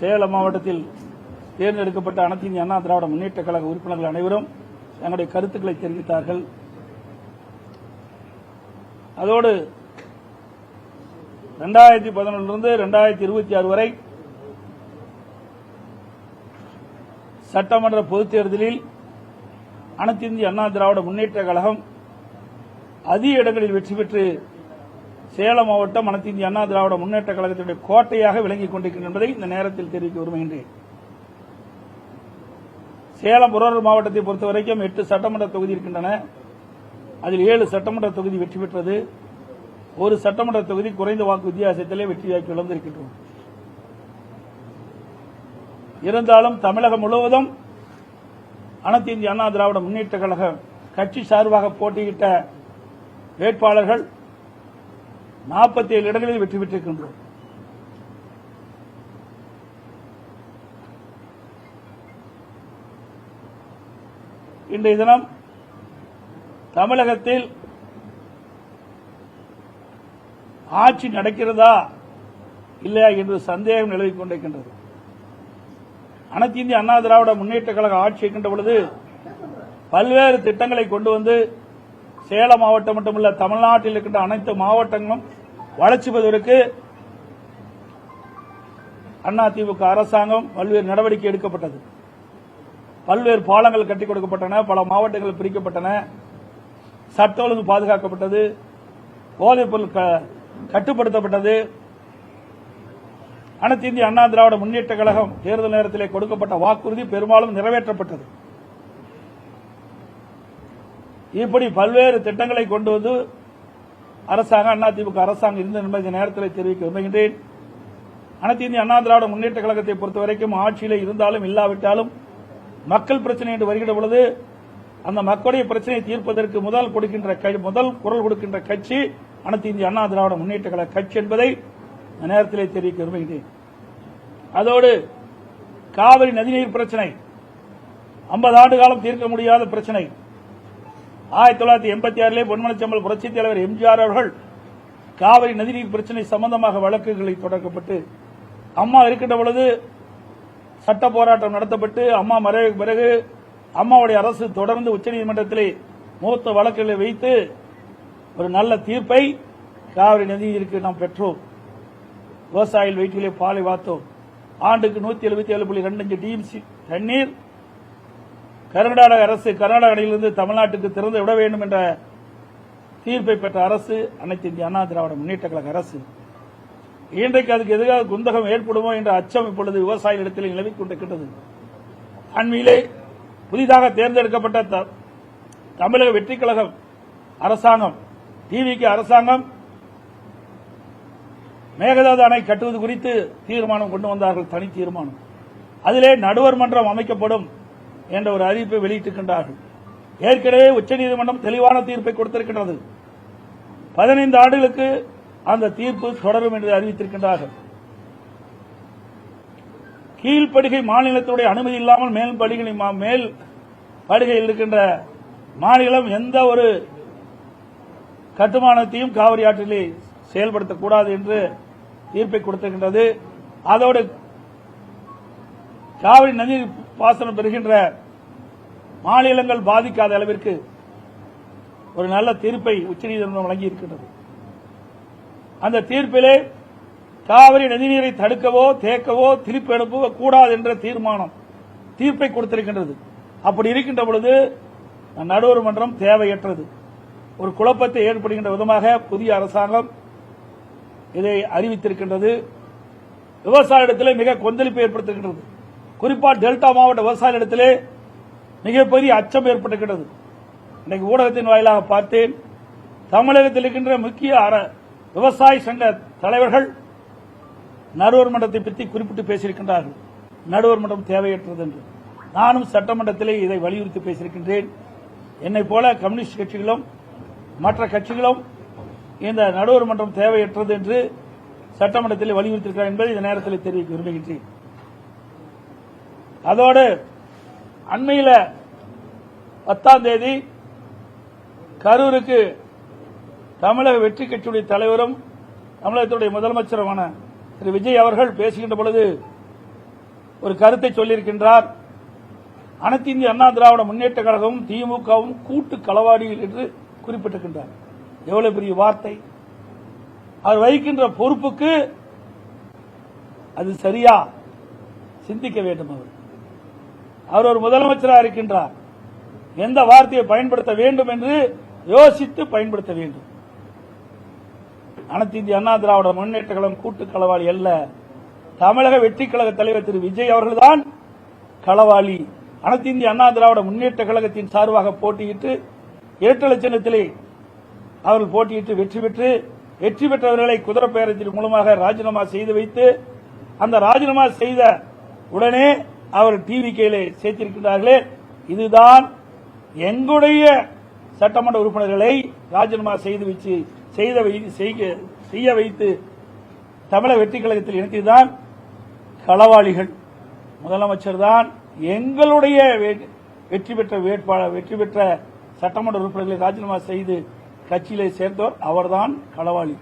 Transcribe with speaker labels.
Speaker 1: சேலம் மாவட்டத்தில் தேர்ந்தெடுக்கப்பட்ட அனைத்து இந்திய அண்ணா திராவிட முன்னேற்ற கழக உறுப்பினர்கள் அனைவரும் தங்களுடைய கருத்துக்களை தெரிவித்தார்கள். அதோடு 2011 2026 வரை சட்டமன்ற பொதுத் தேர்தலில் அனைத்து இந்திய அண்ணா திராவிட முன்னேற்ற கழகம் அதிக இடங்களில் வெற்றி பெற்று சேலம் மாவட்டம் அனைத்து இந்திய அண்ணா திராவிட முன்னேற்ற கழகத்தினுடைய கோட்டையாக விளங்கிக் கொண்டிருக்கின்றன என்பதை இந்த நேரத்தில் தெரிவிக்க விரும்புகின்றேன். சேலம் புறநகர் மாவட்டத்தை பொறுத்தவரைக்கும் 8 சட்டமன்ற தொகுதி இருக்கின்றன. அதில் 7 சட்டமன்ற தொகுதி வெற்றி பெற்றது. ஒரு சட்டமன்ற தொகுதி குறைந்த வாக்கு வித்தியாசத்திலே வெற்றி வாய்ப்பு இழந்திருக்கின்றோம். இருந்தாலும் தமிழகம் முழுவதும் அனைத்து இந்திய அண்ணா திராவிட முன்னேற்ற கழக கட்சி சார்பாக போட்டியிட்ட வேட்பாளர்கள் 47 இடங்களில் வெற்றி பெற்றிருக்கின்றோம். இன்றைய தினம் தமிழகத்தில் ஆட்சி நடக்கிறதா இல்லையா என்று சந்தேகம் நிலவிக் கொண்டிருக்கின்றது. அனைத்து இந்திய அண்ணா திராவிட முன்னேற்ற கழக ஆட்சி இருக்கின்ற பொழுது பல்வேறு திட்டங்களை கொண்டு வந்து சேலம் மாவட்டம் மட்டுமல்ல தமிழ்நாட்டில் இருக்கின்ற அனைத்து மாவட்டங்களும் வளர்ச்சி பெறுவதற்கு அதிமுக அரசாங்கம் பல்வேறு நடவடிக்கை எடுக்கப்பட்டது. பல்வேறு பாலங்கள் கட்டிக் கொடுக்கப்பட்டன, பல மாவட்டங்கள் பிரிக்கப்பட்டன, சட்ட ஒழுங்கு பாதுகாக்கப்பட்டது, போதைப் பொருள் கட்டுப்படுத்தப்பட்டது. அனைத்து இந்திய அண்ணா திராவிட முன்னேற்ற கழகம் தேர்தல் நேரத்திலே கொடுக்கப்பட்ட வாக்குறுதி பெரும்பாலும் நிறைவேற்றப்பட்டது. இப்படி பல்வேறு திட்டங்களை கொண்டு வந்து அரசாங்கம் அதிமுக அரசாங்கம் இருந்த என்பதை இந்த நேரத்தில் தெரிவிக்க விரும்புகின்றேன். அனைத்து இந்திய அண்ணா திராவிட முன்னேற்ற கழகத்தை பொறுத்தவரைக்கும் ஆட்சியிலே இருந்தாலும் இல்லாவிட்டாலும் மக்கள் பிரச்சனை என்று வருகின்ற பொழுது அந்த மக்களுடைய பிரச்சனையை தீர்ப்பதற்கு முதல் குரல் கொடுக்கின்ற கட்சி அனைத்து இந்திய அண்ணா திராவிட முன்னேற்ற கழக கட்சி என்பதை இந்த நேரத்திலே தெரிவிக்க விரும்புகிறேன். அதோடு காவிரி நதிநீர் பிரச்சனை 50 ஆண்டு காலம் தீர்க்க முடியாத பிரச்சனை. 1986 பொன்மனச்செம்மல் புரட்சித் தலைவர் எம்ஜிஆர் அவர்கள் காவிரி நதிநீர் பிரச்சனை சம்பந்தமாக வழக்குகளை தொடக்கப்பட்டு அம்மா இருக்கின்ற பொழுது சட்ட போராட்டம் நடத்தப்பட்டு அம்மா மறைவுக்கு பிறகு அம்மாவுடைய அரசு தொடர்ந்து உச்சநீதிமன்றத்திலே மூத்த வழக்குகளை வைத்து ஒரு நல்ல தீர்ப்பை காவிரி நதிநீருக்கு நாம் பெற்றோம். விவசாயிகள் வயிற்றிலே பாலை வார்த்தோம். ஆண்டுக்கு 177.25 டிஎம்சி தண்ணீர் கர்நாடக அரசு கர்நாடக அணையிலிருந்து தமிழ்நாட்டுக்கு திறந்து விட வேண்டும் என்ற தீர்ப்பை பெற்ற அரசு அனைத்து இந்திய அண்ணா திராவிட முன்னேற்ற கழக அரசு. இன்றைக்கு அதுக்கு எதிராக குந்தகம் ஏற்படுமோ என்ற அச்சம் இப்பொழுது விவசாயிகளிடத்தில் நிலவிக் கொண்டிருக்கிறது. அண்மையிலே புதிதாக தேர்ந்தெடுக்கப்பட்ட தமிழக வெற்றி கழகம் அரசாங்கம் டிவிக்கு அரசாங்கம் மேகதாது அணை கட்டுவது குறித்து தீர்மானம் கொண்டு வந்தார்கள், தனி தீர்மானம். அதிலே நடுவர் மன்றம் அமைக்கப்படும் என்ற ஒரு அறிவிப்பை வெளியிட்டிருக்கின்றார்கள். ஏற்கனவே உச்சநீதிமன்றம் தெளிவான தீர்ப்பை கொடுத்திருக்கின்றது. 15 ஆண்டுகளுக்கு அந்த தீர்ப்பு தொடரும் என்று அறிவித்திருக்கின்றார்கள். கீழ்ப்படுகை மாநிலத்துடைய அனுமதி இல்லாமல் மேல் படுகையில் இருக்கின்ற மாநிலம் எந்த ஒரு கட்டுமானத்தையும் காவிரி ஆற்றிலே செயல்படுத்தக்கூடாது என்று தீர்ப்பை கொடுத்திருக்கின்றது. அதோடு காவிரி நதிநீர் பாசனம் பெறுகின்ற மாநிலங்கள் பாதிக்காத அளவிற்கு ஒரு நல்ல தீர்ப்பை உச்சநீதிமன்றம் வழங்கியிருக்கின்றது. அந்த தீர்ப்பிலே காவிரி நதிநீரை தடுக்கவோ தேக்கவோ திருப்பி அனுப்பவோ கூடாது என்ற தீர்ப்பை கொடுத்திருக்கின்றது. அப்படி இருக்கின்ற பொழுது நடுவர் மன்றம் தேவையற்றது. ஒரு குழப்பத்தை ஏற்படுகின்ற விதமாக புதிய அரசாங்கம் இதை அறிவித்திருக்கின்றது. விவசாயிடத்திலே மிக கொந்தளிப்பு ஏற்படுத்திருக்கின்றது. குறிப்பாக டெல்டா மாவட்ட விவசாயிகளிடத்திலே மிகப்பெரிய அச்சம் ஏற்பட்டிருக்கிறது. இன்றைக்கு ஊடகத்தின் வாயிலாக பார்த்தேன், தமிழகத்தில் இருக்கின்ற முக்கிய விவசாய சங்க தலைவர்கள் நடுவர் மன்றத்தை பற்றி குறிப்பிட்டு பேசியிருக்கின்றார்கள். நடுவர் மன்றம் தேவையற்றது என்று. நானும் சட்டமன்றத்திலே இதை வலியுறுத்தி பேசியிருக்கின்றேன். என்னை போல கம்யூனிஸ்ட் கட்சிகளும் மற்ற கட்சிகளும் இந்த நடுவர் மன்றம் தேவையற்றது என்று சட்டமன்றத்தில் வலியுறுத்தியிருக்கிறார் என்பதை இந்த நேரத்தில் தெரிவிக்க விரும்புகின்றேன். அதோடு அண்மையில் 10ஆம் தேதி கரூருக்கு தமிழக வெற்றி கட்சியுடைய தலைவரும் தமிழகத்துடைய முதலமைச்சருமான திரு விஜய் அவர்கள் பேசுகின்ற பொழுது ஒரு கருத்தை சொல்லியிருக்கின்றார். அனைத்து இந்திய அண்ணா திராவிட முன்னேற்ற கழகமும் திமுகவும் கூட்டு களவாடிகள் என்று குறிப்பிட்டிருக்கின்றார். எவ்வளவு பெரிய வார்த்தை! அவர் வகிக்கின்ற பொறுப்புக்கு அது சரியா? சிந்திக்க வேண்டும். அவர் ஒரு முதலமைச்சராக இருக்கின்றார். எந்த வார்த்தையை பயன்படுத்த வேண்டும் என்று யோசித்து பயன்படுத்த வேண்டும். அனைத்து இந்திய அண்ணா திராவிட முன்னேற்ற கழகம் கூட்டு களவாளி அல்ல. தமிழக வெற்றி கழக தலைவர் திரு விஜய் அவர்கள்தான் களவாளி. அனைத்து இந்திய அண்ணா திராவிட முன்னேற்ற கழகத்தின் சார்பாக போட்டியிட்டு இரட்டை சின்னத்திலே அவர்கள் போட்டியிட்டு வெற்றி பெற்றவர்களை குதிரை பேரத்தின் மூலமாக ராஜினாமா செய்து வைத்து அந்த ராஜினாமா செய்த உடனே அவர் டிவிகேலே சேர்த்திருக்கிறார்களே, இதுதான் எங்களுடைய சட்டமன்ற உறுப்பினர்களை ராஜினாமா செய்ய வைத்து தமிழக வெற்றி கழகத்தில் இணைத்துதான் களவாளிகள். முதலமைச்சர் தான் எங்களுடைய வெற்றி பெற்ற சட்டமன்ற உறுப்பினர்களை ராஜினாமா செய்து கட்சியிலே சேர்ந்தவர், அவர்தான் களவாளி.